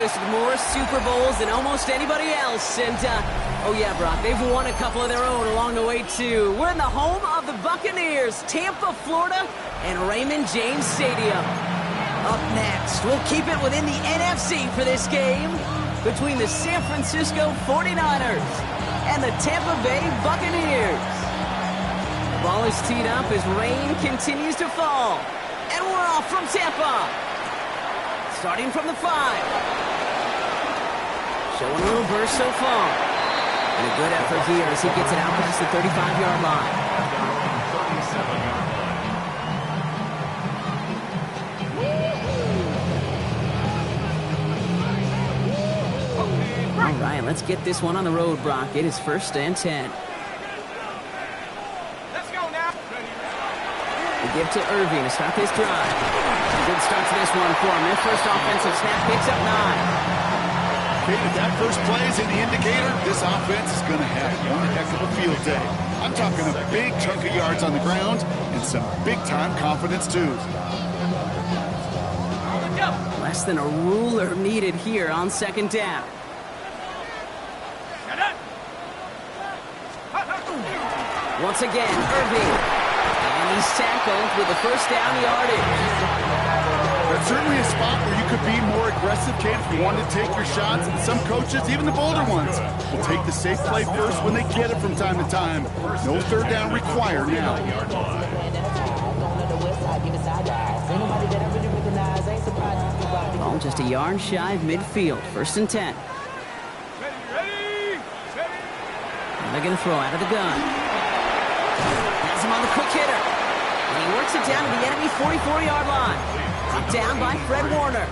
More Super Bowls than almost anybody else. And, oh yeah, Brock, they've won a couple of their own along the way, too. We're in the home of the Buccaneers, Tampa, Florida, and Raymond James Stadium. Up next, we'll keep it within the NFC for this game between the San Francisco 49ers and the Tampa Bay Buccaneers. The ball is teed up as rain continues to fall. And we're off from Tampa. Starting from the 5. Showing a little burst so far. And a good effort here as he gets it out past the 35-yard line. All right, let's get this one on the road, Brock. It is 1st and 10. Let's go now. The give to Irving to start this drive. A good start to this one for him. Their first offensive snap picks up 9. Okay, if that first play is any indicator, this offense is going to have one heck of a field day. I'm talking a big chunk of yards on the ground and some big-time confidence, too. Less than a ruler needed here on 2nd down. Once again, Irving. And he's tackled with the 1st down yardage. That's certainly a spot where you could be more aggressive, Kate, if you wanted to take your shots. And some coaches, even the bolder ones, will take the safe play first when they get it from time to time. No 3rd down required now. Ball just a yard shy of midfield. 1st and 10. And they're going to throw out of the gun. Has him on the quick hitter. And he works it down to the enemy 44-yard line. Brought down by Fred Warner.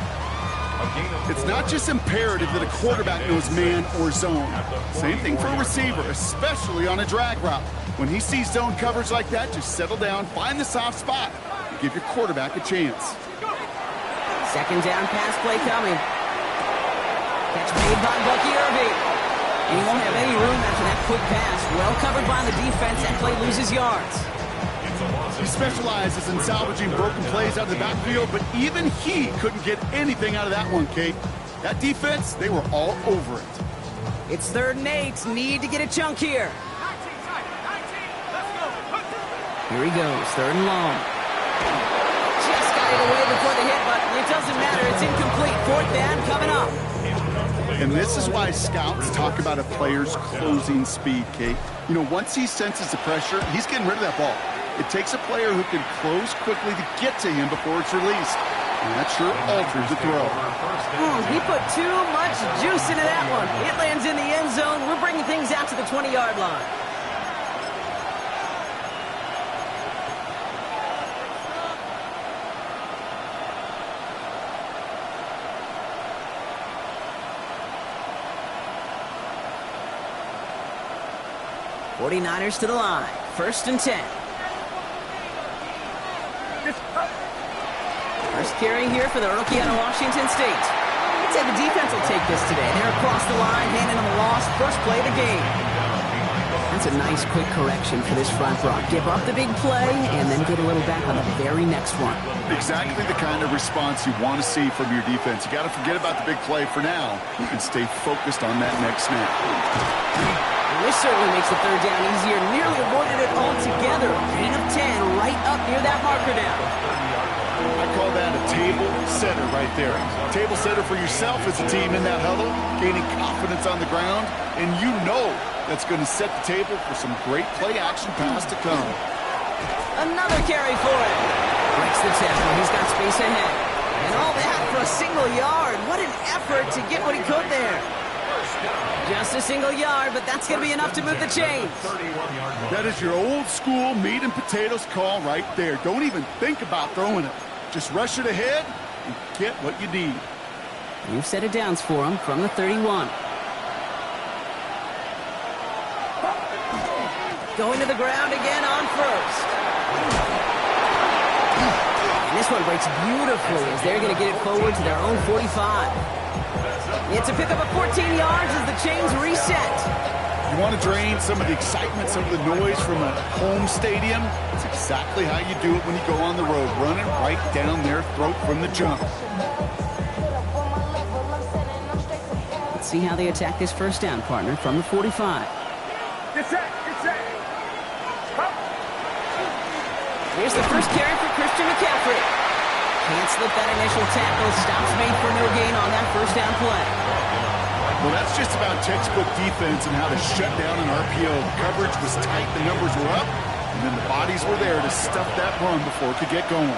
It's not just imperative that a quarterback knows man or zone. Same thing for a receiver, especially on a drag route. When he sees zone coverage like that, just settle down, find the soft spot, and give your quarterback a chance. 2nd down pass play coming. Catch made by Bucky Irving. And he won't have any room after that quick pass. Well covered by the defense. That play loses yards. He specializes in salvaging broken plays out of the backfield, but even he couldn't get anything out of that one, Kate. That defense, they were all over it. It's 3rd and 8. Need to get a chunk here. Here he goes, 3rd and long. Just got it away before the hit, but it doesn't matter. It's incomplete. 4th down coming up. And this is why scouts talk about a player's closing speed, Kate. You know, once he senses the pressure, he's getting rid of that ball. It takes a player who can close quickly to get to him before it's released. And that sure alters the throw. He put too much juice into that one. It lands in the end zone. We're bringing things out to the 20-yard line. '49ers to the line. 1st and 10. First carry here for the rookie out of Washington State. I'd say the defense will take this today. They're across the line, handing them a loss. First play of the game. That's a nice quick correction for this front row. Give up the big play and then get a little back on the very next one. Exactly the kind of response you want to see from your defense. You got to forget about the big play for now and stay focused on that next snap. And this certainly makes the 3rd down easier. Nearly avoided it altogether. Gain of 10 right up near that marker now. I call that a table setter right there. Table setter for yourself as a team in that huddle, gaining confidence on the ground, and you know that's going to set the table for some great play-action pass to come. Another carry for it. Breaks the tackle. He's got space ahead. And all that for a single yard. What an effort to get what he could there. Just a single yard, but that's going to be enough to move the chains. That is your old-school meat and potatoes call right there. Don't even think about throwing it. Just rush it ahead and get what you need. New set of downs for him from the 31. Going to the ground again on 1st. And this one breaks beautifully as they're going to get it forward to their own 45. It's a pick up of 14 yards as the chains reset. You want to drain some of the excitement, some of the noise from a home stadium? It's exactly how you do it when you go on the road. Running right down their throat from the jump. see how they attack this first down, partner, from the 45. Get set, get set. Here's the first carry for Christian McCaffrey. Can't slip that initial tackle. Stops made for no gain on that first down play. Well, that's just about textbook defense and how to shut down an RPO. The coverage was tight, the numbers were up, and then the bodies were there to stuff that run before it could get going.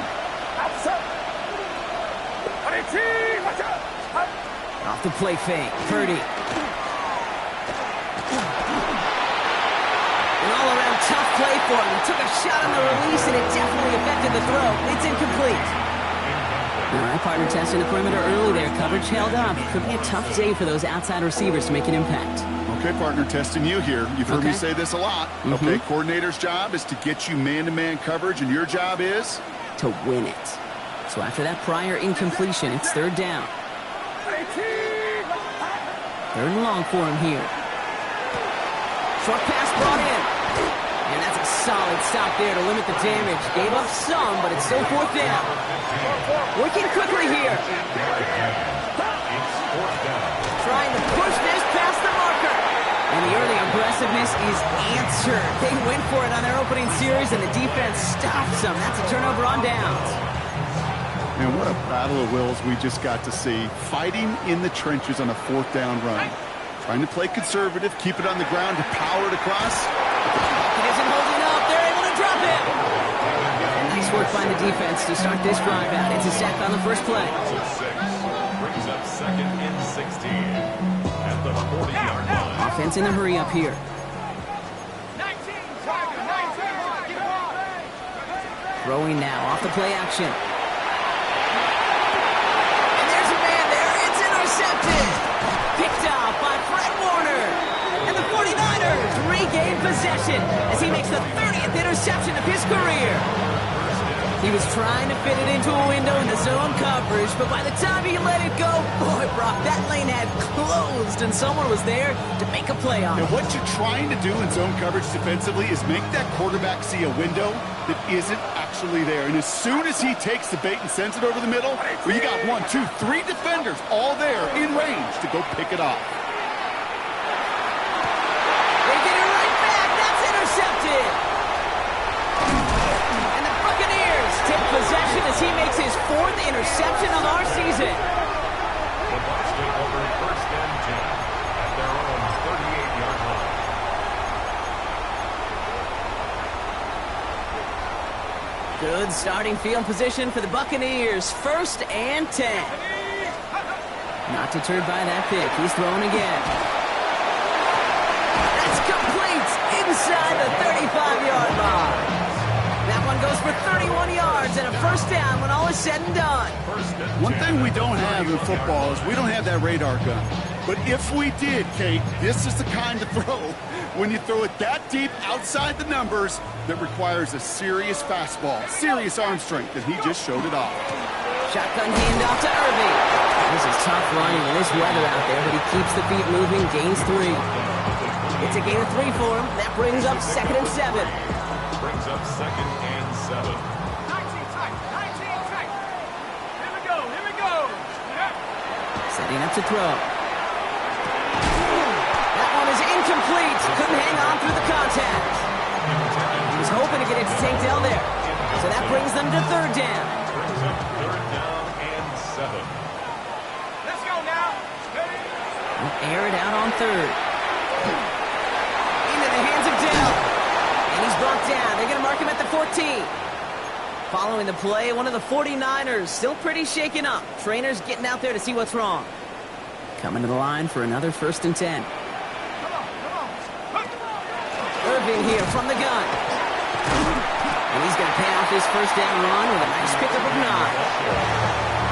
Off the play fake, Purdy. An all-around tough play for him. He took a shot on the release, and it definitely affected the throw. It's incomplete. All right, partner, testing the perimeter early there. Coverage held up. Could be a tough day for those outside receivers to make an impact. Okay, partner, testing you here. You've heard me say this a lot. Okay, coordinator's job is to get you man-to-man coverage, and your job is? To win it. So after that prior incompletion, it's third down. Third and long for him here. Short pass brought in. And that's a solid stop there to limit the damage. Gave up some, but it's still fourth down. Working quickly here. Trying to push this past the marker. And the early aggressiveness is answered. They went for it on their opening series, and the defense stops them. That's a turnover on downs. And what a battle of wills we just got to see. Fighting in the trenches on a fourth down run. Trying to play conservative, keep it on the ground to power it across. It isn't holding up. They're able to drop it. And nice work by the defense to start this drive out. It's a sack on the first play. Brings up second and 16 at the 40-yard line. Offense in a hurry up here. 19, Throwing now off the play action. And there's a man there. It's intercepted. Picked up by Fred Warner. And the 49ers regain possession as he makes the 30th interception of his career. He was trying to fit it into a window in the zone coverage, but by the time he let it go, boy, Brock, that lane had closed, and someone was there to make a play on it. And what you're trying to do in zone coverage defensively is make that quarterback see a window that isn't actually there. And as soon as he takes the bait and sends it over the middle, well, you got 1, 2, 3 defenders all there in range to go pick it off. They get it right back. That's intercepted. Take possession as he makes his 4th interception of our season. The Bucs take over first and 10 at their own 38-yard line. Good starting field position for the Buccaneers. First and 10. Not deterred by that pick. He's throwing again. That's complete inside the 35-yard line. That one goes for 31 yards and a first down when all is said and done. One thing we don't have in football is we don't have that radar gun. But if we did, Kate, this is the kind of throw when you throw it that deep outside the numbers that requires a serious fastball, serious arm strength, and he just showed it off. Shotgun handoff to Irving. This is tough running in this weather out there, but he keeps the feet moving, gains 3. It's a gain of 3 for him. That brings up second and 7. Brings up second and 7. 19 tight. Here we go. Setting up to throw. That one is incomplete. Couldn't hang on through the contact. He was hoping to get it to Tank Dell there. So that brings them to third down. Brings up third down and 7. Let's go now. We'll air it out on third. Into the hands of Dell. And he's brought down. They're going to mark him at the 14. Following the play, one of the 49ers still pretty shaken up. Trainers getting out there to see what's wrong. Coming to the line for another first and 10. Irving here from the gun. And he's going to pay off his first down run with a nice pickup of 9.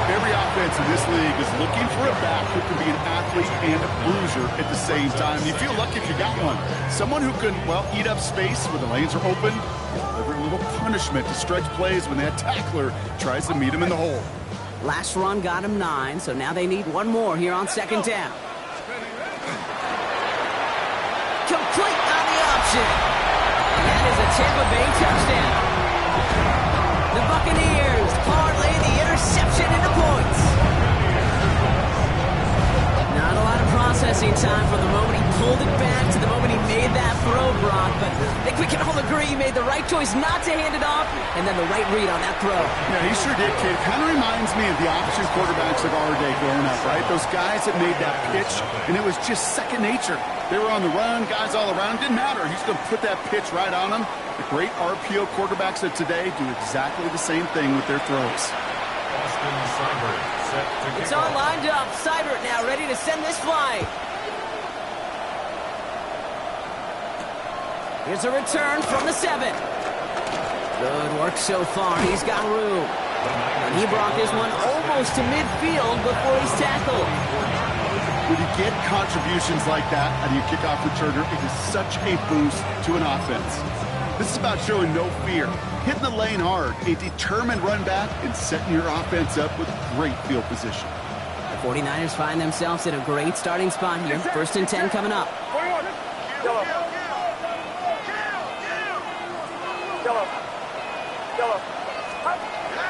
Every offense in this league is looking for a back who can be an athlete and a bruiser at the same time. You feel lucky if you got one. Someone who can, well, eat up space when the lanes are open, deliver a little punishment to stretch plays when that tackler tries to meet him in the hole. Last run got him 9, so now they need one more here on second down. Complete on the option. And that is a Tampa Bay touchdown. The Buccaneers parlay the interception into points. Not a lot of process Interesting time from the moment he pulled it back to the moment he made that throw, Brock. But I think we can all agree he made the right choice not to hand it off, and then the right read on that throw. Yeah, he sure did, kid. Kind of reminds me of the option quarterbacks of our day growing up, right? Those guys that made that pitch, and it was just second nature. They were on the run, guys all around. Didn't matter. He's going to put that pitch right on them. The great RPO quarterbacks of today do exactly the same thing with their throws. Austin Seibert set to kick It's all off. lined up. Seibert now ready to send this flying. Here's a return from the 7. Good work so far. He's got room. And he brought this one almost to midfield before he's tackled. When you get contributions like that out of your kickoff returner, it is such a boost to an offense. This is about showing no fear, hitting the lane hard, a determined run back, and setting your offense up with great field position. The 49ers find themselves in a great starting spot here. 1st and 10 coming up.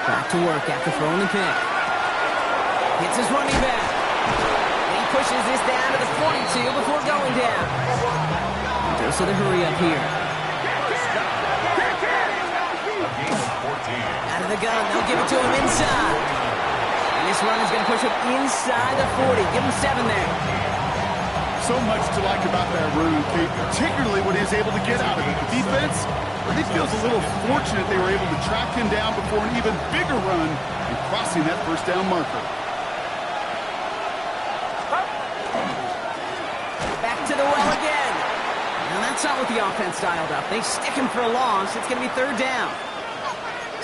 Back to work after throwing the pick. Hits his running back. He pushes this down to the 42 before going down. Goes to the hurry up here. Out of the gun, they'll give it to him inside. And this run is going to push him inside the 40. Give him 7 there. So much to like about that run, Kate, particularly when he was able to get out of it. The defense, I think, feels a little fortunate they were able to track him down before an even bigger run and crossing that first down marker. Back to the well again. And that's not what the offense dialed up. They stick him for a loss. It's going to be 3rd down.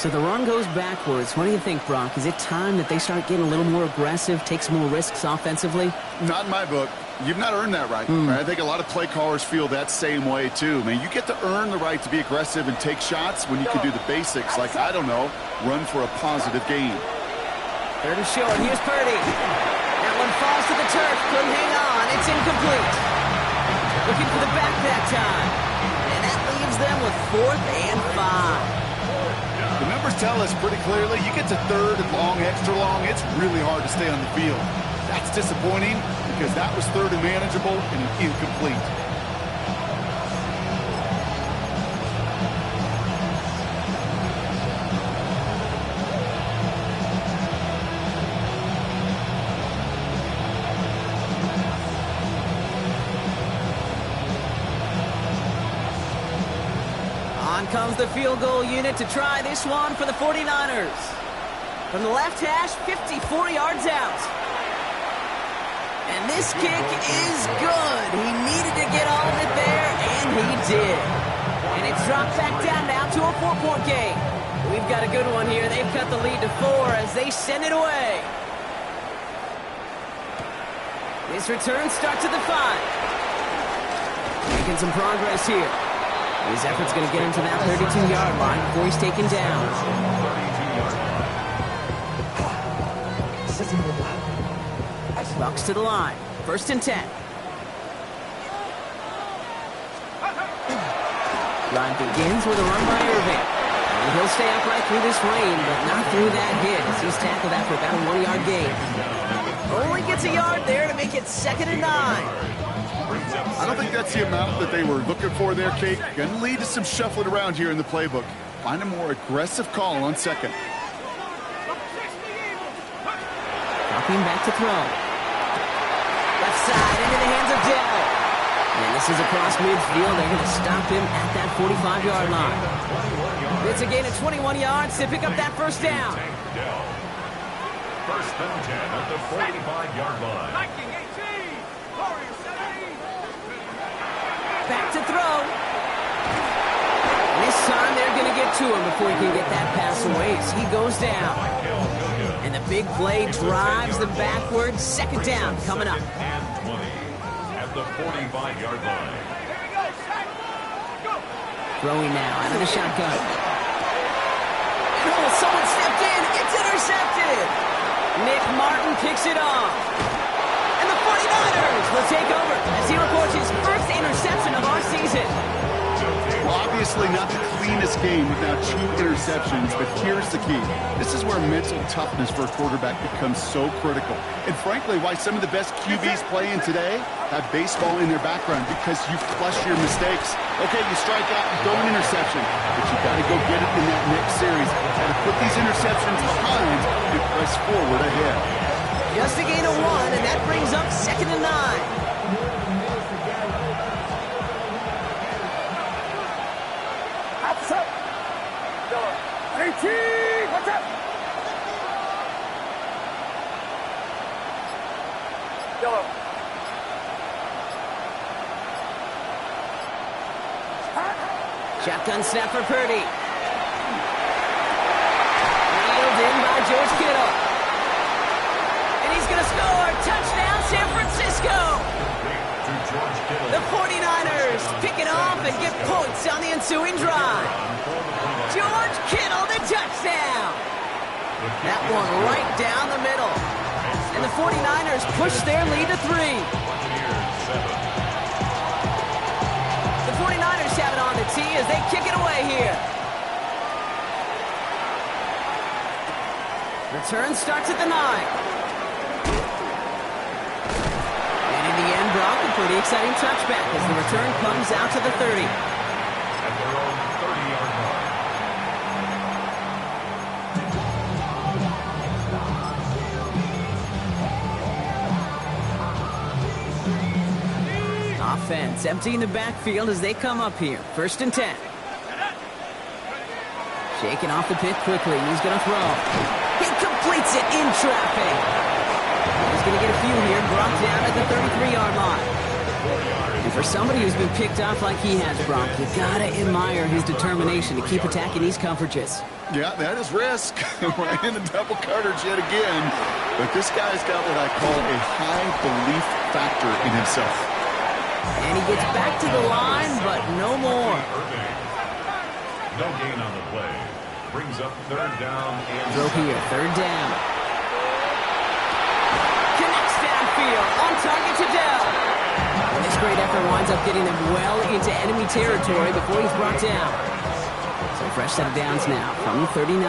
So the run goes backwards. What do you think, Brock? Is it time that they start getting a little more aggressive, take some more risks offensively? Not in my book. You've not earned that right. I think a lot of play callers feel that same way, too. Man, you get to earn the right to be aggressive and take shots when you can do the basics, like, I don't know, run for a positive gain. 3rd and short. Here's Purdy. That one falls to the turf. Couldn't hang on. It's incomplete. Looking for the back that time. And that leaves them with 4th and 5. The numbers tell us pretty clearly, you get to 3rd and long, extra long, it's really hard to stay on the field. That's disappointing because that was 3rd and manageable and an incomplete. On comes the field goal unit to try this one for the 49ers. From the left hash, 54 yards out. And this kick is good. He needed to get all of it there, and he did. And it's dropped back down now to a 4-point game. We've got a good one here. They've cut the lead to 4 as they send it away. This return starts at the 5. Making some progress here. His effort's going to get him to that 32-yard line before he's taken down. Bucs to the line. 1st and 10. Line begins with a run by Irving. And he'll stay upright through this rain, but not through that hit. He's tackled that for about a 1-yard gain. Only gets a yard there to make it 2nd and 9. I don't think that's the amount that they were looking for there, Kate. Going to lead to some shuffling around here in the playbook. Find a more aggressive call on 2nd. Dropping back to throw. Left side into the hands of Dell. And this is across midfield. They're going to stop him at that 45-yard line. It's a gain of 21 yards to pick up that 1st down. 1st and 10 at the 45-yard line. Back to throw. This time they're going to get to him before he can get that pass away as he goes down. And the big play drives them backwards. 2nd down coming up. And 20 at the 45-yard line. Throwing now out of the shotgun. And oh, someone stepped in. It's intercepted. Nick Martin picks it off. And the 49ers will take over as he records his 1st interception of our season. Well, Obviously not the cleanest game without 2 interceptions, but here's the key. This is where mental toughness for a quarterback becomes so critical. And frankly, why some of the best QBs playing today have baseball in their background, because you flush your mistakes. Okay, you strike out and throw an interception, but you got to go get it in that next series. Got to put these interceptions behind and press forward ahead. Just a gain of 1, and that brings up 2nd and 9. What's up? Yellow. Shotgun snap for Purdy. Reeled in by George Kittle. And he's going to score. Touchdown, San Francisco. The 49ers pick it off and get points on the ensuing drive. George Kittle, the touchdown. That one right down the middle. And the 49ers push their lead to 3. The 49ers have it on the tee as they kick it away here. Return starts at the 9. And in the end, Brock, a pretty exciting touchback as the return comes out to the 30. At their own 30-yard line. Offense emptying the backfield as they come up here. 1st and 10. Shaking off the pick quickly. He's going to throw. He completes it in traffic. He's going to get a few here. Brought down at the 33-yard line. And for somebody who's been picked off like he has, Brock, you got to admire his determination to keep attacking these coverages. Yeah, that is risk. We're in a double coverage yet again. But this guy's got what I call a high belief factor in himself. And he gets back to the line, but no more. No gain on the play. Brings up 3rd down and Throw here, 3rd down. Connects downfield, on target to Dell. And this great effort winds up getting them well into enemy territory before he's brought down. So fresh set of downs now from the 39.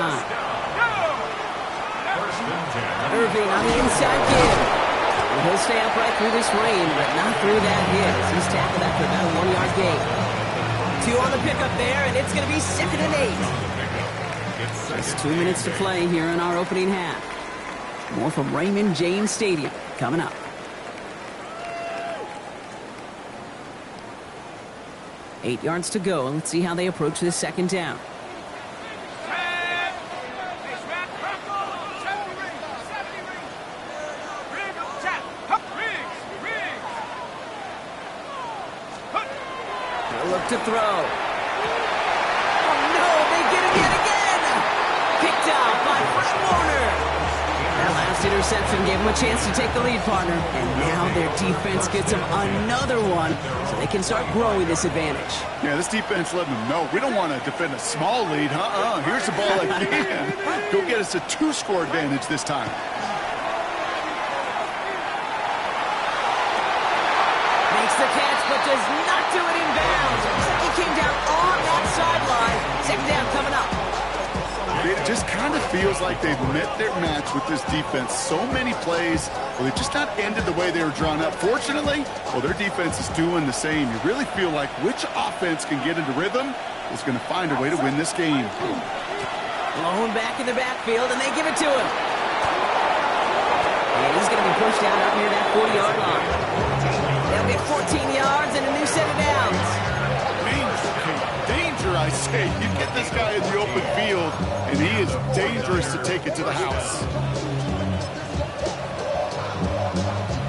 Irving on the inside give. He'll stay upright through this rain, but not through that hit. He's tackled after about a 1-yard gain. 2 on the pickup there, and it's going to be 2nd and 8. Just 2 minutes to play here in our opening half. More from Raymond James Stadium coming up. 8 yards to go, and let's see how they approach this 2nd down. Look to throw. Oh, no, they get him yet again. Picked off by Fred Warner. That last interception gave him a chance to take the lead, partner. And now their defense gets them another one so they can start growing this advantage. Yeah, this defense letting them know we don't want to defend a small lead. Here's the ball again. Go get us a 2-score advantage this time. Makes the catch, but does not do it in bounds. Looks like he came down on that sideline. 2nd down coming up. It just kind of feels like they've met their match with this defense. So many plays, well, they just not ended the way they were drawn up. Fortunately, well, their defense is doing the same. You really feel like which offense can get into rhythm is going to find a way to win this game. Blown back in the backfield, and they give it to him. And he's going to be pushed down up near that 40-yard line. They'll get 14 yards and a new set of downs. Danger, I say. You get this guy in the open field, and he is dangerous to take it to the house.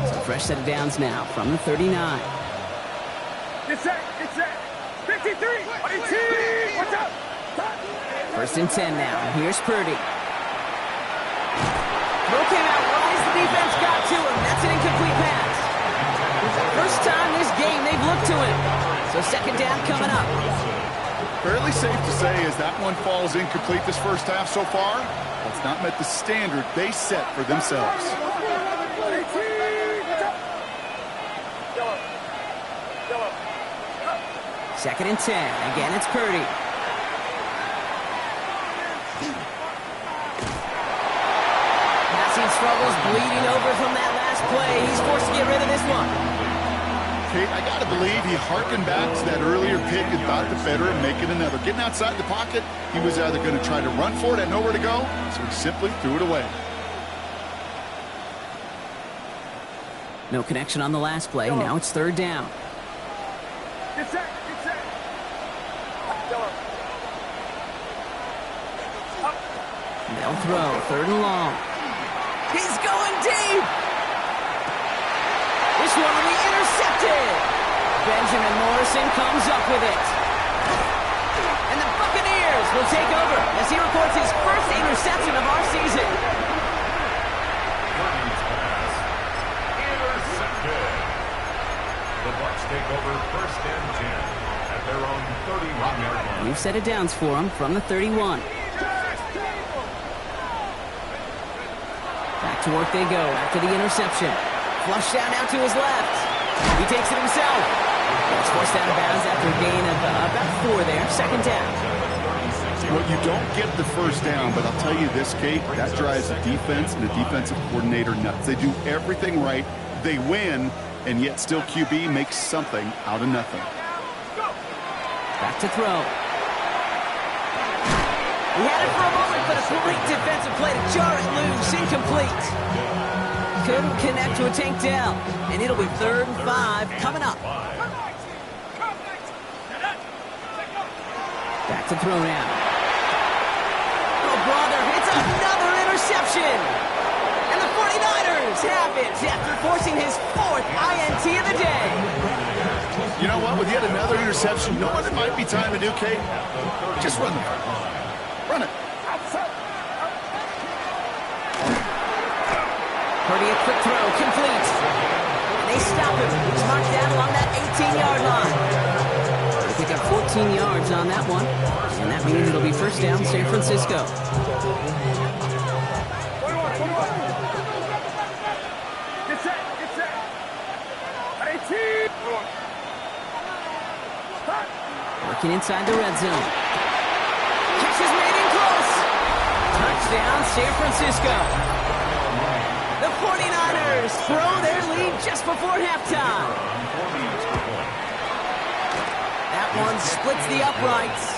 So fresh set of downs now from the 39. Get set. 53. 18. What's up? 1st and 10 now. Here's Purdy. Throw came out right as the defense got to him. That's an incomplete pass. First time this game they've looked to him. So 2nd down coming up. Fairly safe to say as that one falls incomplete this first half so far, it's not met the standard they set for themselves. 2nd and 10. Again, it's Purdy. Passing struggles, bleeding over from that last play. He's forced to get rid of this one. Kate, I got to believe he harkened back to that earlier pick and thought the better of making another. Getting outside the pocket, he was either going to try to run for it, had nowhere to go, so he simply threw it away. No connection on the last play. Now it's 3rd down. Get set. Get set. Yellow. Up. They'll throw. 3rd and long. He's going deep. This one will be intercepted. Benjamin Morrison comes up with it. And the Buccaneers will take over as he records his first interception of our season. Purdy's pass. Intercepted. The Bucs take over 1st and 10 at their own 31-yard line. We've set it downs for him from the 31. Back to work they go after the interception. Flush down out to his left. He takes it himself. It's forced out of bounds after a gain of about 4 there. 2nd down. Well, you don't get the 1st down, but I'll tell you this, Kate, that drives the defense and the defensive coordinator nuts. They do everything right. They win, and yet still QB makes something out of nothing. Back to throw. He had it for a moment, but a great defensive play to jar it loose. Incomplete. Couldn't connect to a tank down. And it'll be 3rd and 5 coming up. Back to throw now. Oh, brother, it's another interception. And the 49ers have it after forcing his 4th INT of the day. You know what? With yet another interception, you know what it might be time to do, Kate? Just run the ball. Run it. Purdy, a quick throw, complete. And they stop him. He's marked down along that 18-yard line. They pick up 14 yards on that one. And that means it'll be 1st down, San Francisco. 21. Get set. Get set. 18. Working inside the red zone. Catch is made in close. Touchdown, San Francisco. The 49ers throw their lead just before halftime. That one splits the uprights.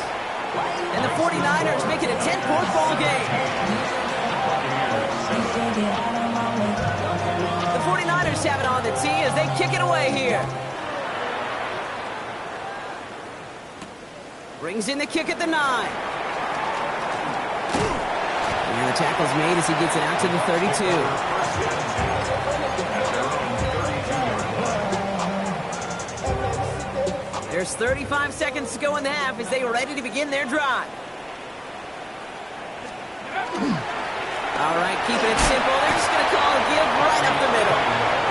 And the 49ers make it a 10-point ball game. The 49ers have it on the tee as they kick it away here. Brings in the kick at the 9. And the tackle's made as he gets it out to the 32. There's 35 seconds to go in the half as they are ready to begin their drive. All right, keeping it simple. They're just going to call a give right up the middle.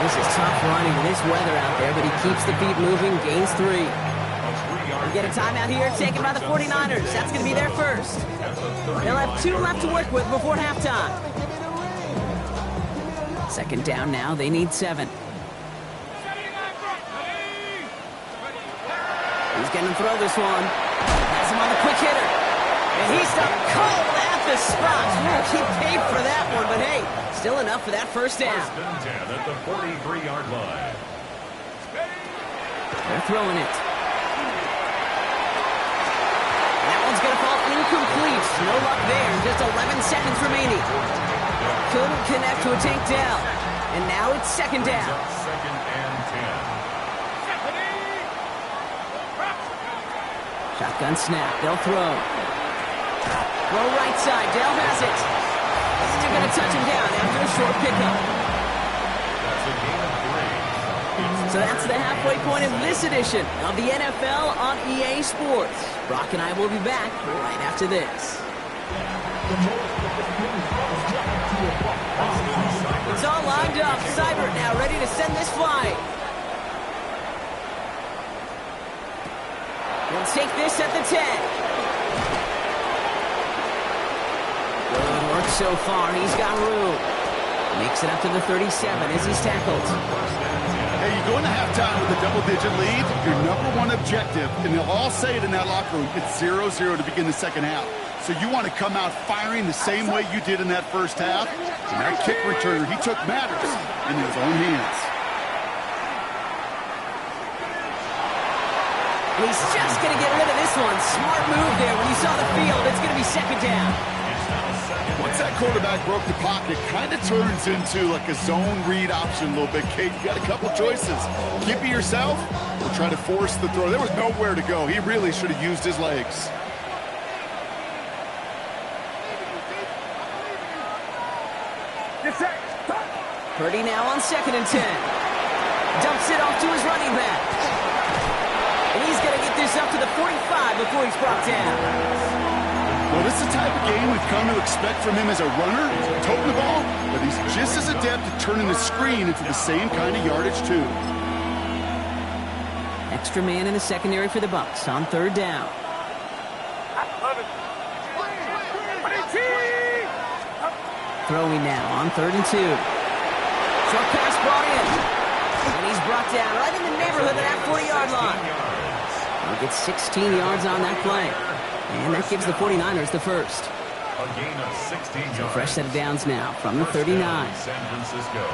This is tough running in this weather out there, but he keeps the feet moving, gains 3. We get a timeout here taken by the 49ers. That's going to be their first. They'll have 2 left to work with before halftime. 2nd down now. They need 7. He's going to throw this one. Has him on the quick hitter. And he's stopped cold at the spot. We'll keep paid for that one, but hey, still enough for that 1st down. 1st and 10 at the 43-yard line. They're throwing it. That one's going to fall incomplete. No luck there. Just 11 seconds remaining. Couldn't connect to a tank down. And now it's 2nd down. 2nd and 10. Shotgun snap. They'll throw. Throw right side. Dell has it. Still going to touch him down after a short pickup. That's a gain of 3. So that's the halfway point of this edition of the NFL on EA Sports. Brock and I will be back right after this. It's all lined up. Seibert now ready to send this flight. We'll take this at the 10. Good work so far. He's got room. Makes it up to the 37 as he's tackled. Hey, you go Going to halftime with a double-digit lead, your #1 objective, and they'll all say it in that locker room, it's 0-0 to begin the second half. So you want to come out firing the same way you did in that first half. And that kick returner, he took matters in his own hands. And he's just going to get rid of this one. Smart move there. When you saw the field, it's going to be second down. Once that quarterback broke the pocket, kind of turns into like a zone read option a little bit, Kate. You got a couple choices. Keep it yourself or try to force the throw. There was nowhere to go. He really should have used his legs. Purdy now on 2nd and 10. Dumps it off to his running back. And he's going to get this up to the 45 before he's brought down. Well, this is the type of game we've come to expect from him as a runner, toting the ball, but he's just as adept at turning the screen into the same kind of yardage, too. Extra man in the secondary for the Bucs on 3rd down. Throwing now on 3rd and 2. Short pass brought in. And he's brought down right in the neighborhood of that 40-yard line. He'll get 16 yards on that play. And that gives the 49ers the first. A gain of 16 yards. So fresh set of downs now from the 39. San Francisco.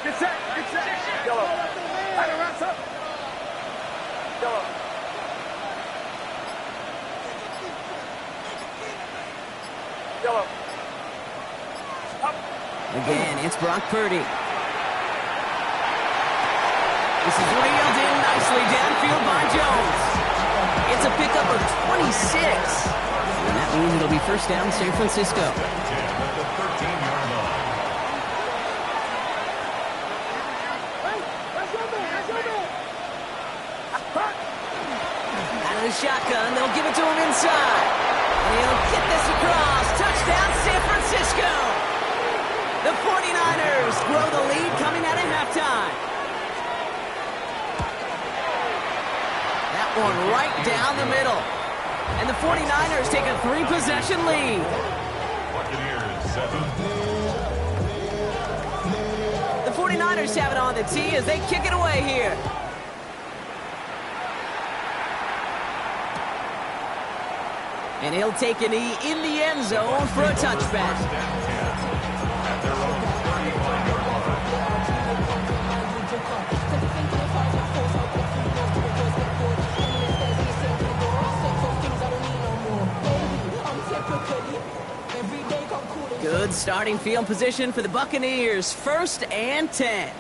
Get set. Get set. Yellow. Line around up. Yellow. Yellow. Up. Again, it's Brock Purdy. This is reeled in nicely downfield by Jones. It's a pickup of 26. And that means it'll be first down San Francisco. At the 13-yard line. Out of the shotgun, they'll give it to him inside. And he'll get this across. Touchdown, San Francisco. The 49ers grow the lead coming out of halftime. That one right down the middle. And the 49ers take a 3-possession lead. Buccaneers 7. The 49ers have it on the tee as they kick it away here. And he'll take a knee in the end zone for a touchback. At their own 35-yard line. Good starting field position for the Buccaneers. 1st and 10.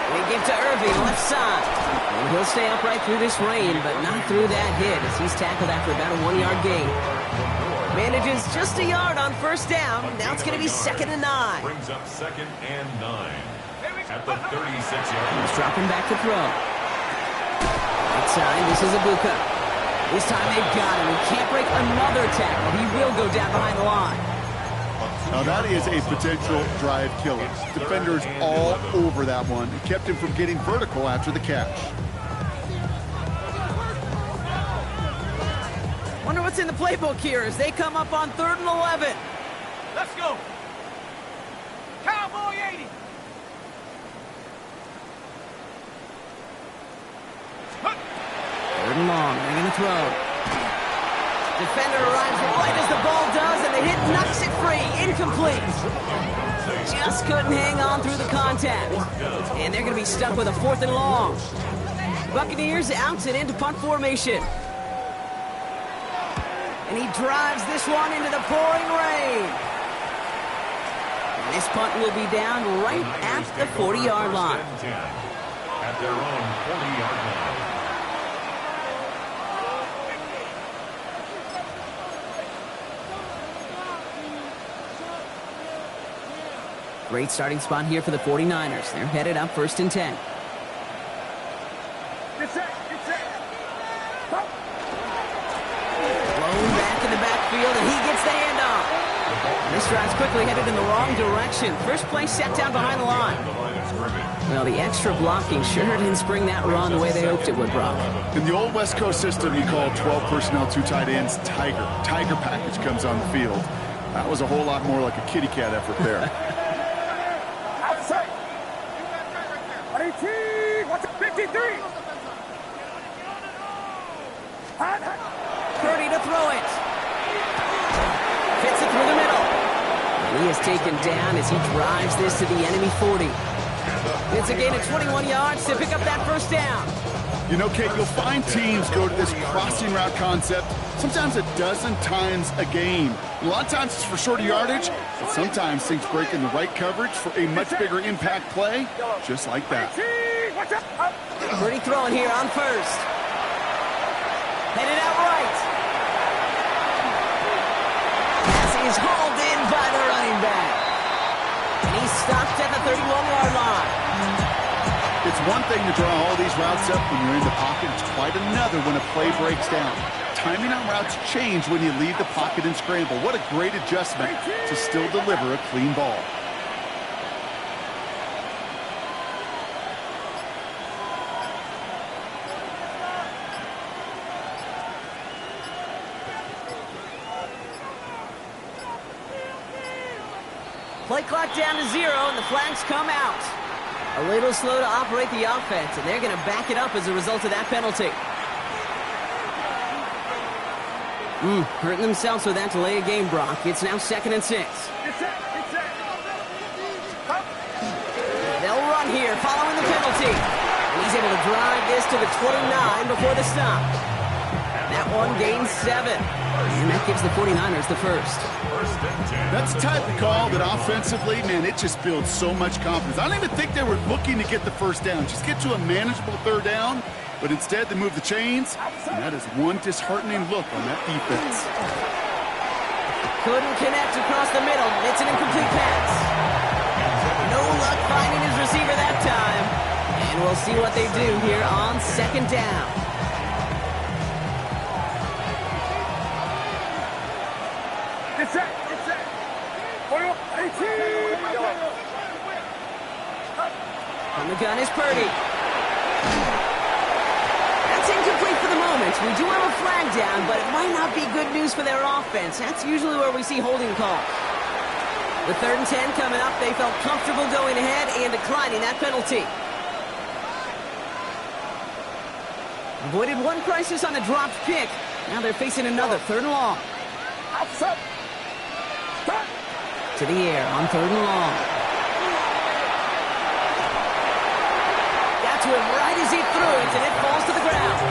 They give to Irving, left side. And he'll stay upright through this rain, but not through that hit as he's tackled after about a 1-yard gain. Manages just a yard on 1st down. Now it's going to be 2nd and 9. Brings up 2nd and 9. At the 36-yard line. He's dropping back to throw. Outside, this is Ibuka. This time they've got him. He can't break another tackle. He will go down behind the line. Now that is a potential drive killer. Defenders all over that one. It kept him from getting vertical after the catch. Wonder what's in the playbook here as they come up on 3rd and 11. Let's go. Cowboy 80. Third and long. They're going to throw. Defender arrives right as the ball does, and the hit knocks it free. Incomplete. Just couldn't hang on through the contact. And they're going to be stuck with a 4th and long. Buccaneers out and into punt formation. And he drives this one into the pouring rain. And this punt will be down right at the 40-yard line. At their own 40-yard line. Great starting spot here for the 49ers. They're headed up 1st and 10. Get set. Get set. Up. Blown back in the backfield, and he gets the handoff. This drive's quickly headed in the wrong direction. First play set down behind the line. Well, the extra blocking sure didn't spring that run the way they hoped it would, Brock. In the old West Coast system, you call 12 personnel, 2 tight ends, Tiger. Tiger package comes on the field. That was a whole lot more like a kitty cat effort there. 53. Purdy to throw it. Fits it through the middle. And he is taken down as he drives this to the enemy 40. It's a gain of 21 yards to pick up that first down. You know, Kate, you'll find teams go to this crossing route concept sometimes a dozen times a game. A lot of times it's for shorter yardage, but sometimes things break in the right coverage for a much bigger impact play, just like that. Purdy throwing here on first. Headed out right. Pass is hauled in by the running back. And he's stopped at the 31-yard line. It's one thing to draw all these routes up when you're in the pocket. It's quite another when a play breaks down. Timing on routes change when you leave the pocket and scramble. What a great adjustment to still deliver a clean ball. Play clock down to 0, and the flags come out. A little slow to operate the offense, and they're going to back it up as a result of that penalty. Hurting themselves with that delay of game, Brock. It's now 2nd and 6. They'll run here following the penalty. And he's able to drive this to the 29 before the stop. That one gains 7. And that gives the 49ers the first. That's the type of call that offensively, man, it just builds so much confidence. I don't even think they were looking to get the first down. Just get to a manageable 3rd down. But instead, they move the chains, and that is one disheartening look on that defense. Couldn't connect across the middle. It's an incomplete pass. No luck finding his receiver that time. And we'll see what they do here on 2nd down. From the gun is Purdy. That's incomplete for the moment. We do have a flag down, but it might not be good news for their offense. That's usually where we see holding calls. With 3rd and 10 coming up, they felt comfortable going ahead and declining that penalty. Avoided one crisis on a dropped pick. Now they're facing another 3rd and long. To the air on 3rd and long. Got to him right as he threw it, and it falls to the ground.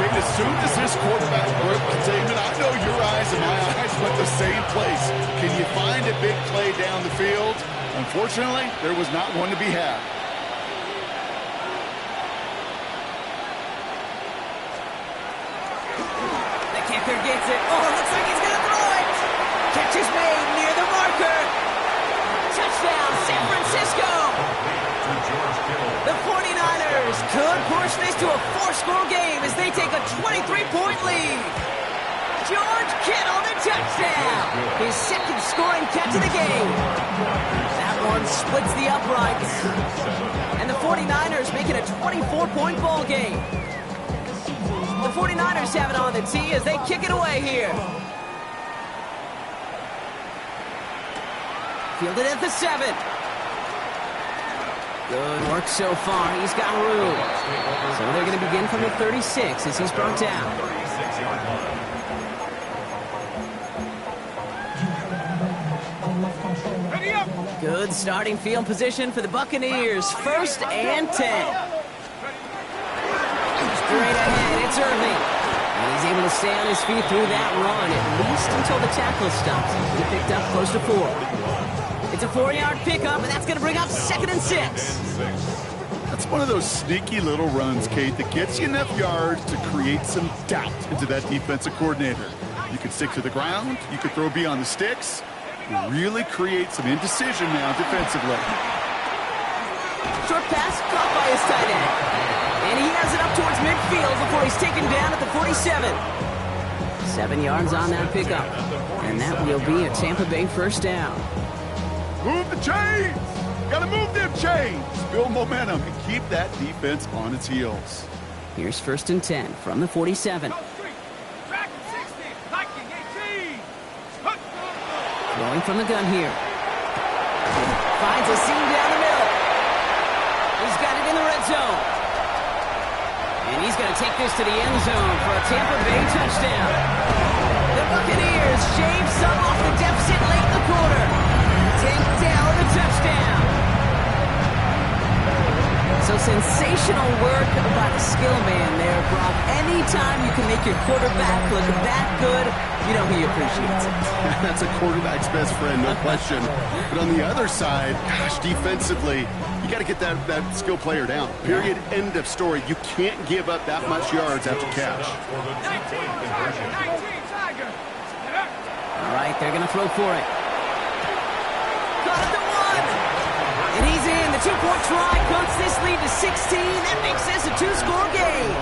And as soon as this quarterback broke containment, I know your eyes and my eyes went the same place. Can you find a big play down the field? Unfortunately, there was not one to be had. The kicker gets it. Oh, looks like he's going to throw it. Catch is made near the marker. Touchdown, San Francisco. The 49ers could push this to a 4-score game as they take a 23-point lead. George Kittle, the touchdown. His 2nd scoring catch of the game. That one splits the uprights. And the 49ers make it a 24-point ball game. The 49ers have it on the tee as they kick it away here. Fielded at the 7. Good work so far. He's got room. So they're going to begin from the 36 as he's brought down. Good starting field position for the Buccaneers. 1st and 10. Straight ahead, it's Irving. And he's able to stay on his feet through that run, at least until the tackle stops. He picked up close to 4. It's a 4-yard pickup, and that's going to bring up 2nd and 6. That's one of those sneaky little runs, Kate, that gets you enough yards to create some doubt into that defensive coordinator. You could stick to the ground. You could throw beyond the sticks. You really create some indecision now defensively. Short pass caught by his tight end. And he has it up towards midfield before he's taken down at the 47. 7 yards on that pickup. And that will be a Tampa Bay 1st down. Move the chains! Gotta move them chains! Build momentum and keep that defense on its heels. Here's 1st and 10 from the 47. Throwing from the gun here. Finds a seam down the middle. He's got it in the red zone. And he's going to take this to the end zone for a Tampa Bay touchdown. The Buccaneers shave some off the deficit late in the quarter. Tank down the touchdown. So sensational work by the skill man there, Brock. Anytime you can make your quarterback look that good, you know he appreciates it. That's a quarterback's best friend, no question. But on the other side, gosh, defensively, you got to get that skill player down. Period. End of story. You can't give up that much yards after catch. 19 Tiger. All right, they're going to throw for it. Got it to 1. And he's in. The two-point try cuts this lead to 16. That makes this a two-score game.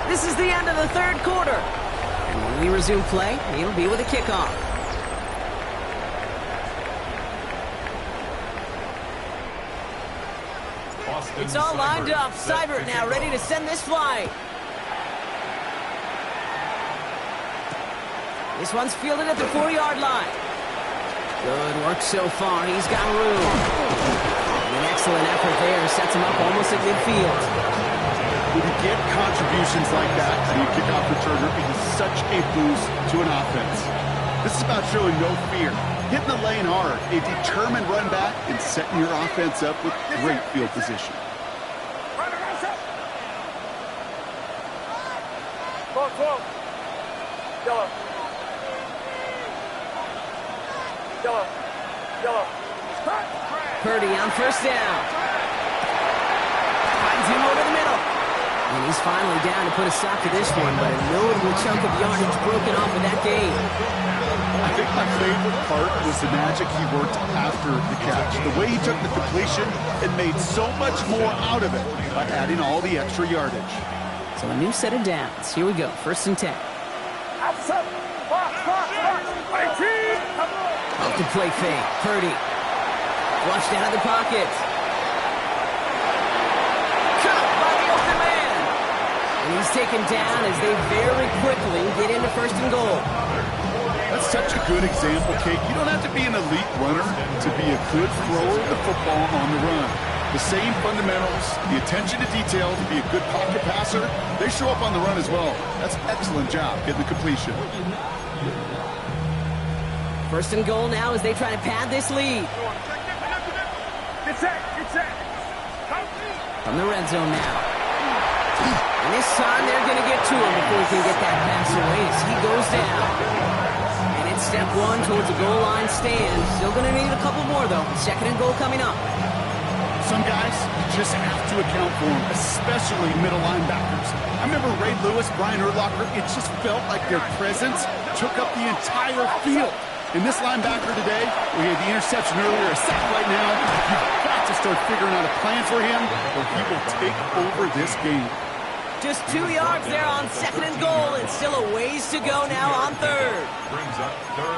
This is the end of the third quarter. And when we resume play, he'll be with a kickoff. It's all lined up. Seibert now ready to send this flight. This one's fielded at the 4-yard line. Good work so far. He's got room. And an excellent effort there. Sets him up almost at midfield. When you get contributions like that to your kickoff returner, it is such a boost to an offense. This is about showing no fear, hitting the lane hard, a determined run back, and setting your offense up with great field position. Yellow. Yellow. Yellow. Purdy on first down. Finds him over the middle. And he's finally down to put a stop to this one, but a notable chunk of yardage broken off in that game. I think my favorite part was the magic he worked after the catch. The way he took the completion and made so much more out of it by adding all the extra yardage. So a new set of downs. Here we go, 1st and 10. Off the play fake. Purdy. Flushed out of the pocket. Cut by the open man. And he's taken down as they very quickly get into 1st and goal. That's such a good example, Kate. You don't have to be an elite runner to be a good thrower of the football on the run. The same fundamentals, the attention to detail to be a good pocket passer, they show up on the run as well. That's an excellent job getting the completion. 1st and goal now as they try to pad this lead. Get set. From the red zone now. And this time they're going to get to him before he can get that pass away as he goes down. And it's step 1 towards a goal line stand. Still going to need a couple more, though. 2nd and goal coming up. Some guys, you just have to account for them, especially middle linebackers. I remember Ray Lewis, Brian Urlacher, it just felt like their presence took up the entire field. And this linebacker today, we had the interception earlier, a sack right now. You've got to start figuring out a plan for him, or he will take over this game. Just 2 yards there on 2nd and goal, and still a ways to go now on 3rd.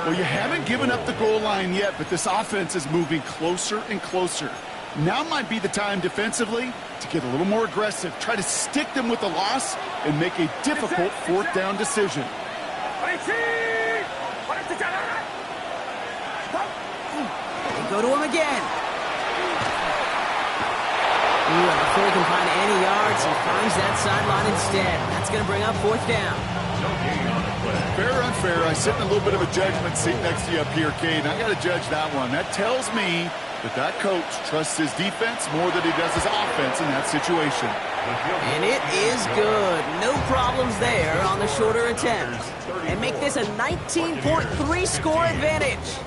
Well, you haven't given up the goal line yet, but this offense is moving closer and closer. Now might be the time defensively to get a little more aggressive, try to stick them with the loss, and make a difficult 4th down decision. They go to him again. Ooh, and before he can find any yards, he finds that sideline instead. That's going to bring up 4th down. Fair or unfair, I sit in a little bit of a judgment seat next to you up here, Cade, and I got to judge that one. That tells me that coach trusts his defense more than he does his offense in that situation. And it is good. No problems there on the shorter attempt. And make this a 19.3 score advantage.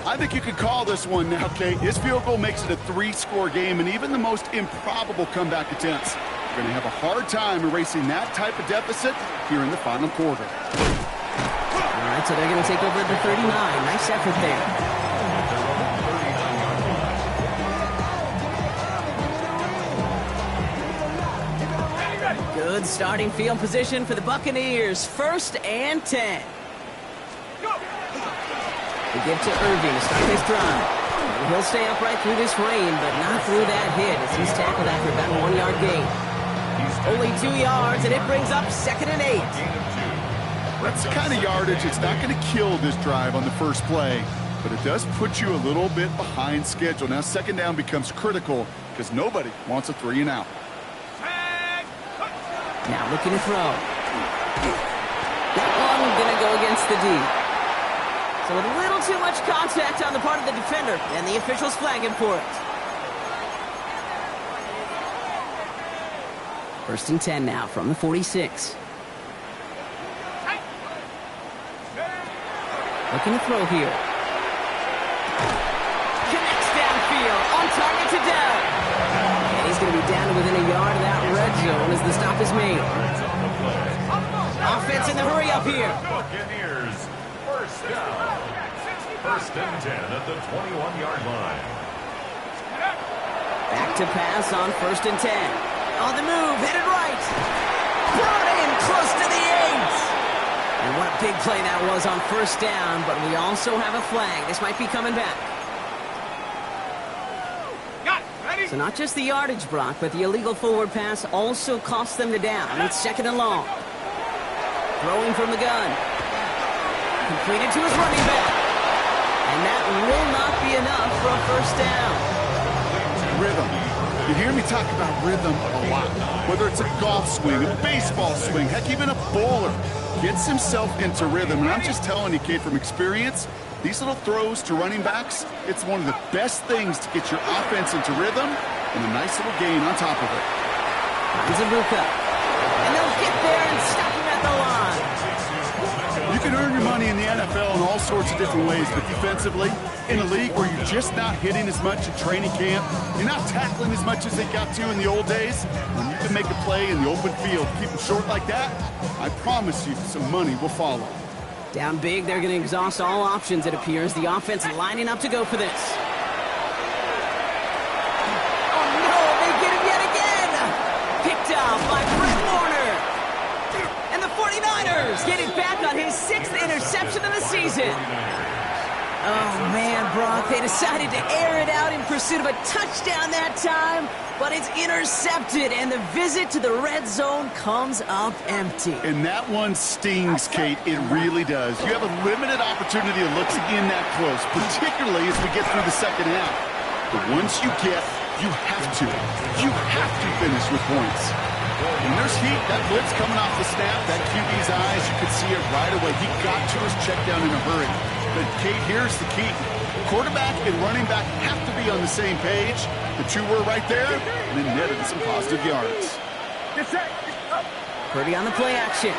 I think you could call this one now, Kate. His field goal makes it a 3-score game, and even the most improbable comeback attempts are going to have a hard time erasing that type of deficit here in the final quarter. All right, so they're going to take over at the 39. Nice effort there. Good starting field position for the Buccaneers. 1st and 10. They give to Irving to start his drive. He'll stay upright through this rain, but not through that hit as he's tackled after about a 1-yard gain. Only 2 yards, and it brings up 2nd and 8. That's the kind of yardage it's not going to kill this drive on the first play. but it does put you a little bit behind schedule. Now, second down becomes critical because nobody wants a 3 and out. Now looking to throw. That one going to go against the D. So with a little too much contact on the part of the defender, and the officials flag him for it. 1st and 10 now from the 46. Looking to throw here. Connects downfield, on target to Dell. And he's going to be down to within a yard of that red zone as the stop is made. Offense in the hurry up here. Buccaneers, first down. 1st and 10 at the 21-yard line. Back to pass on 1st and 10. On the move, headed right. Brought in close to the 8. And what a big play that was on 1st down, but we also have a flag. This might be coming back. So not just the yardage, Brock, but the illegal forward pass also cost them the down. It's 2nd and long. Throwing from the gun. Completed to his running back. And that will not be enough for a 1st down. Rhythm. You hear me talk about rhythm a lot. Whether it's a golf swing, a baseball swing, heck, even a bowler gets himself into rhythm. And I'm just telling you, kid, from experience, these little throws to running backs, it's one of the best things to get your offense into rhythm and a nice little gain on top of it. Zabuka. And they'll get there and stop him at the line. You can earn your money in the NFL in all sorts of different ways, but defensively, in a league where you're just not hitting as much at training camp, you're not tackling as much as they got to in the old days, when you can make a play in the open field, keep them short like that, I promise you some money will follow. Down big, they're going to exhaust all options, it appears. The offense lining up to go for this. Oh, no, they get him yet again. Picked off by Fred Warner. And the 49ers get it back on his 6th interception of the season. Oh, man, Brock, they decided to air it out in pursuit of a touchdown that time, but it's intercepted, and the visit to the red zone comes up empty. And that one stings, Kate. It really does. You have a limited opportunity to look in that close, particularly as we get through the second half. But once you get, you have to finish with points. And there's heat. That blitz coming off the snap, that QB's eyes, you could see it right away. He got to his check down in a hurry. But, Kate, here's the key. Quarterback and running back have to be on the same page. The two were right there, and it netted some positive yards. Purdy on the play action.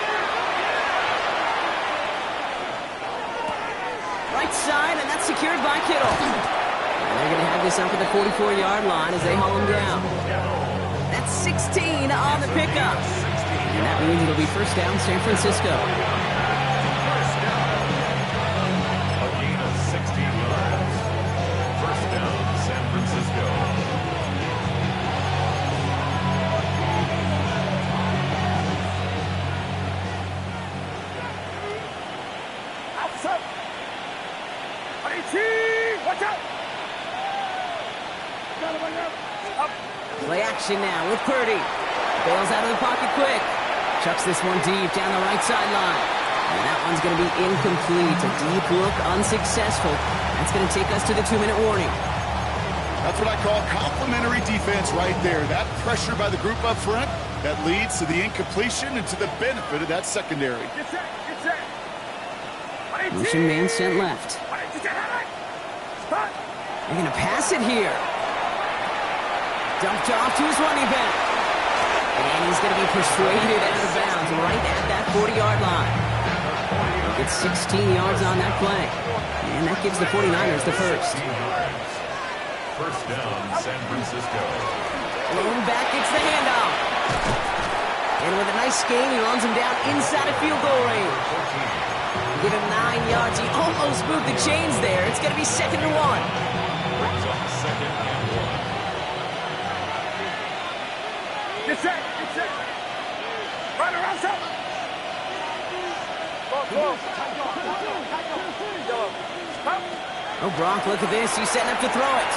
Right side, and that's secured by Kittle. And they're going to have this up at the 44-yard line as they haul him down. That's 16 on the pickup. And that means it'll be 1st down San Francisco. Play action now with Purdy. Bails out of the pocket quick. Chucks this one deep down the right sideline. And that one's going to be incomplete. A deep look, unsuccessful. That's going to take us to the 2-minute warning. That's what I call complimentary defense right there. That pressure by the group up front, that leads to the incompletion and to the benefit of that secondary. Motion man sent left. They're going to pass it here. Dumped off to his running back. And he's going to be persuaded out of bounds right at that 40-yard line. Gets 16 yards on that play. And that gives the 49ers the 1st. 1st down, San Francisco. Blown back, gets the handoff. And with a nice gain, he runs him down inside of field goal range. Give him 9 yards. He almost moved the chains there. It's going to be 2nd and 1. Brings up 2nd and 1. Get set. Right around top. Oh, Brock, look at this. He's setting up to throw it.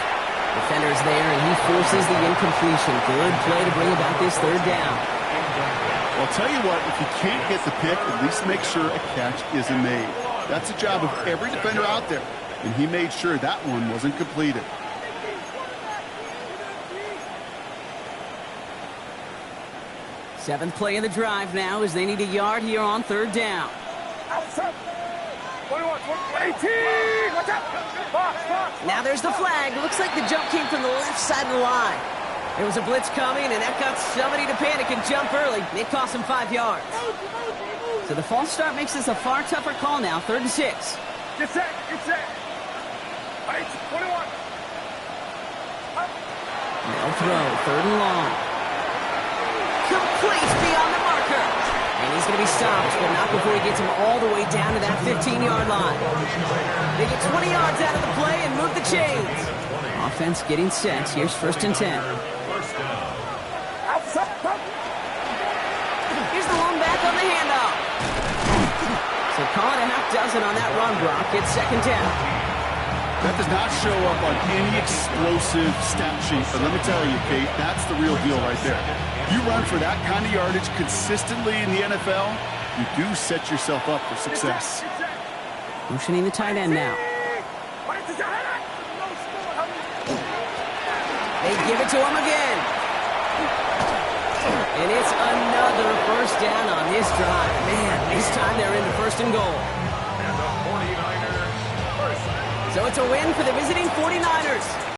Defender's there, and he forces the incompletion. Good play to bring about this 3rd down. Well, I'll tell you what, if you can't get the pick, at least make sure a catch isn't made. That's the job of every defender out there. and he made sure that one wasn't completed. Seventh play of the drive now as they need a yard here on third down. Outside. 21, 18. Watch out. Box. Now there's the flag. Looks like the jump came from the left side of the line. There was a blitz coming, and that got somebody to panic and jump early. It cost him 5 yards. So the false start makes this a far tougher call now, 3rd and 6. Get set. 21. They'll throw, 3rd and long. Complete beyond the marker. And he's going to be stopped, but not before he gets him all the way down to that 15-yard line. They get 20 yards out of the play and move the chains. Offense getting set. Here's 1st and 10. Here's the long back on the handoff. So call it a half dozen on that run, Brock. It's 2nd down. That does not show up on any explosive stat sheet, but let me tell you, Kate, that's the real deal right there. You run for that kind of yardage consistently in the NFL, you do set yourself up for success. Motioning the tight end now. They give it to him again. And it's another 1st down on this drive. Man, this time they're in the 1st and goal. And the 49ers first. So it's a win for the visiting 49ers.